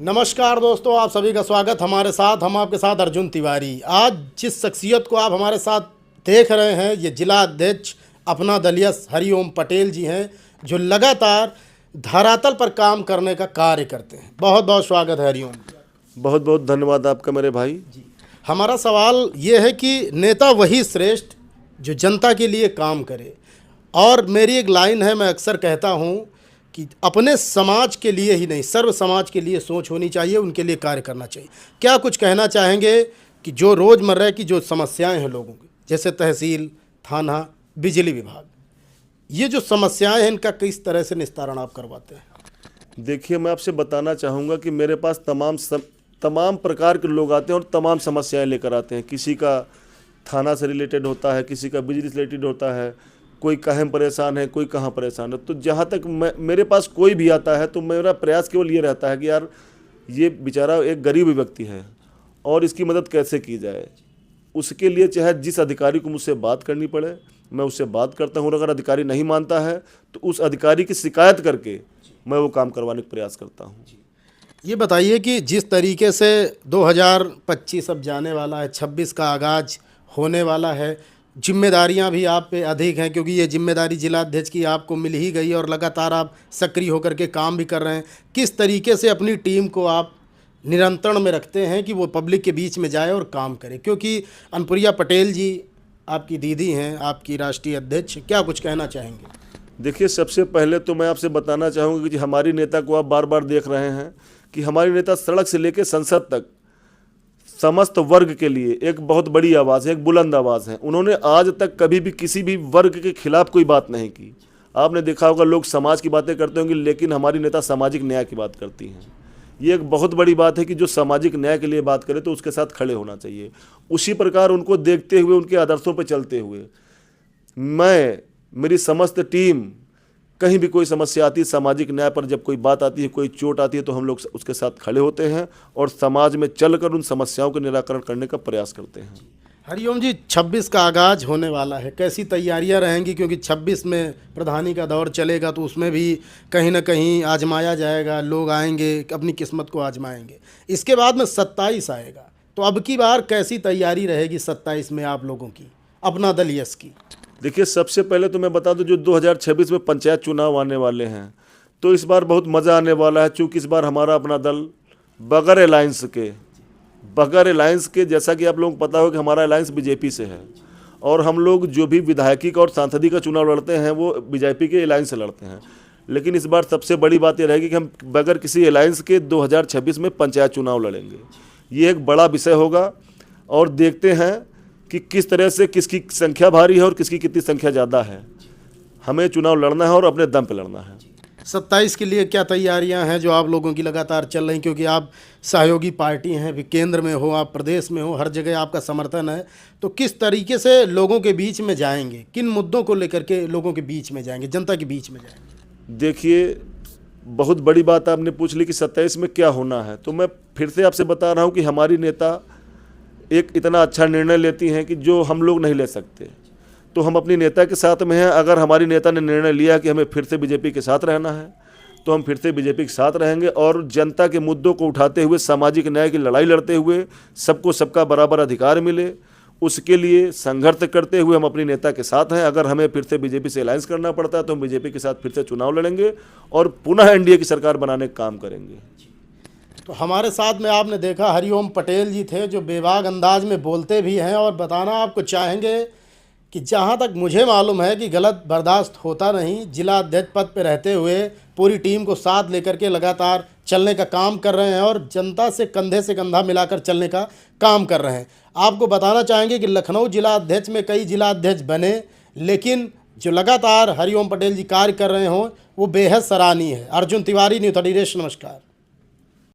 नमस्कार दोस्तों, आप सभी का स्वागत हमारे साथ। हम आपके साथ अर्जुन तिवारी। आज जिस शख्सियत को आप हमारे साथ देख रहे हैं, ये जिला अध्यक्ष अपना दलीय हरिओम पटेल जी हैं, जो लगातार धरातल पर काम करने का कार्य करते हैं। बहुत बहुत स्वागत है हरिओम। बहुत बहुत धन्यवाद आपका मेरे भाई जी, हमारा सवाल ये है कि नेता वही श्रेष्ठ जो जनता के लिए काम करे। और मेरी एक लाइन है, मैं अक्सर कहता हूँ कि अपने समाज के लिए ही नहीं, सर्व समाज के लिए सोच होनी चाहिए, उनके लिए कार्य करना चाहिए। क्या कुछ कहना चाहेंगे कि जो रोज़मर्रा की जो समस्याएं हैं लोगों की, जैसे तहसील, थाना, बिजली विभाग, ये जो समस्याएं हैं, इनका किस तरह से निस्तारण आप करवाते हैं? देखिए, मैं आपसे बताना चाहूँगा कि मेरे पास तमाम प्रकार के लोग आते हैं और तमाम समस्याएं लेकर आते हैं। किसी का थाना से रिलेटेड होता है, किसी का बिजली से रिलेटेड होता है, कोई कहीं परेशान है, कोई कहाँ परेशान है। तो जहाँ तक मेरे पास कोई भी आता है तो मेरा प्रयास केवल ये रहता है कि यार ये बेचारा एक गरीब व्यक्ति है और इसकी मदद कैसे की जाए। उसके लिए चाहे जिस अधिकारी को मुझसे बात करनी पड़े, मैं उससे बात करता हूँ। और अगर अधिकारी नहीं मानता है तो उस अधिकारी की शिकायत करके मैं वो काम करवाने का प्रयास करता हूँ। ये बताइए कि जिस तरीके से 2025 अब जाने वाला है, 26 का आगाज़ होने वाला है, जिम्मेदारियां भी आप पे अधिक हैं, क्योंकि ये जिम्मेदारी जिला अध्यक्ष की आपको मिल ही गई और लगातार आप सक्रिय होकर के काम भी कर रहे हैं। किस तरीके से अपनी टीम को आप नियंत्रण में रखते हैं कि वो पब्लिक के बीच में जाए और काम करे? क्योंकि अनुप्रिया पटेल जी आपकी दीदी हैं, आपकी राष्ट्रीय अध्यक्ष, क्या कुछ कहना चाहेंगे? देखिए, सबसे पहले तो मैं आपसे बताना चाहूँगा कि हमारी नेता को आप बार बार देख रहे हैं कि हमारी नेता सड़क से लेकर संसद तक समस्त वर्ग के लिए एक बहुत बड़ी आवाज़ है, एक बुलंद आवाज़ है। उन्होंने आज तक कभी भी किसी भी वर्ग के खिलाफ कोई बात नहीं की। आपने देखा होगा लोग समाज की बातें करते होंगे, लेकिन हमारी नेता सामाजिक न्याय की बात करती हैं। ये एक बहुत बड़ी बात है कि जो सामाजिक न्याय के लिए बात करे तो उसके साथ खड़े होना चाहिए। उसी प्रकार उनको देखते हुए, उनके आदर्शों पर चलते हुए मेरी समस्त टीम, कहीं भी कोई समस्या आती है, सामाजिक न्याय पर जब कोई बात आती है, कोई चोट आती है, तो हम लोग उसके साथ खड़े होते हैं और समाज में चलकर उन समस्याओं का निराकरण करने का प्रयास करते हैं। हरिओम जी, 26 का आगाज़ होने वाला है, कैसी तैयारियां रहेंगी? क्योंकि 26 में प्रधानी का दौर चलेगा, तो उसमें भी कहीं ना कहीं आजमाया जाएगा, लोग आएंगे, अपनी किस्मत को आजमाएंगे। इसके बाद में 27 आएगा, तो अब की बार कैसी तैयारी रहेगी 27 में आप लोगों की, अपना दल यस की? देखिए, सबसे पहले तो मैं बता दूं, जो 2026 में पंचायत चुनाव आने वाले हैं, तो इस बार बहुत मज़ा आने वाला है। चूँकि इस बार हमारा अपना दल बगैर अलायंस के, जैसा कि आप लोगों को पता हो कि हमारा अलायंस बीजेपी से है, और हम लोग जो भी विधायकी का और सांसदी का चुनाव लड़ते हैं वो बीजेपी के अलायंस से लड़ते हैं। लेकिन इस बार सबसे बड़ी बात यह रहेगी कि हम बगैर किसी अलायंस के 2026 में पंचायत चुनाव लड़ेंगे। ये एक बड़ा विषय होगा और देखते हैं कि किस तरह से किसकी संख्या भारी है और किसकी कितनी संख्या ज़्यादा है। हमें चुनाव लड़ना है और अपने दम पे लड़ना है। 27 के लिए क्या तैयारियां हैं जो आप लोगों की लगातार चल रही? क्योंकि आप सहयोगी पार्टी हैं, भी केंद्र में हो, आप प्रदेश में हो, हर जगह आपका समर्थन है। तो किस तरीके से लोगों के बीच में जाएंगे, किन मुद्दों को लेकर के लोगों के बीच में जाएंगे, जनता के बीच में जाएंगे? देखिए, बहुत बड़ी बात आपने पूछ ली कि 27 में क्या होना है। तो मैं फिर से आपसे बता रहा हूँ कि हमारी नेता एक इतना अच्छा निर्णय लेती हैं कि जो हम लोग नहीं ले सकते। तो हम अपनी नेता के साथ में हैं। अगर हमारी नेता ने निर्णय लिया कि हमें फिर से बीजेपी के साथ रहना है तो हम फिर से बीजेपी के साथ रहेंगे और जनता के मुद्दों को उठाते हुए, सामाजिक न्याय की लड़ाई लड़ते हुए, सबको सबका बराबर अधिकार मिले, उसके लिए संघर्ष करते हुए हम अपनी नेता के साथ हैं। अगर हमें फिर से बीजेपी से अलायंस करना पड़ता है तो हम बीजेपी के साथ फिर से चुनाव लड़ेंगे और पुनः एनडीए की सरकार बनाने का काम करेंगे। तो हमारे साथ में आपने देखा हरिओम पटेल जी थे, जो बेबाक अंदाज में बोलते भी हैं और बताना आपको चाहेंगे कि जहां तक मुझे मालूम है कि गलत बर्दाश्त होता नहीं। जिला अध्यक्ष पद पर रहते हुए पूरी टीम को साथ लेकर के लगातार चलने का काम कर रहे हैं और जनता से कंधा मिलाकर चलने का काम कर रहे हैं। आपको बताना चाहेंगे कि लखनऊ जिला अध्यक्ष में कई जिला अध्यक्ष बने, लेकिन जो लगातार हरिओम पटेल जी कार्य कर रहे हों वो बेहद सराहनीय है। अर्जुन तिवारी, न्यूज़ 38, नमस्कार।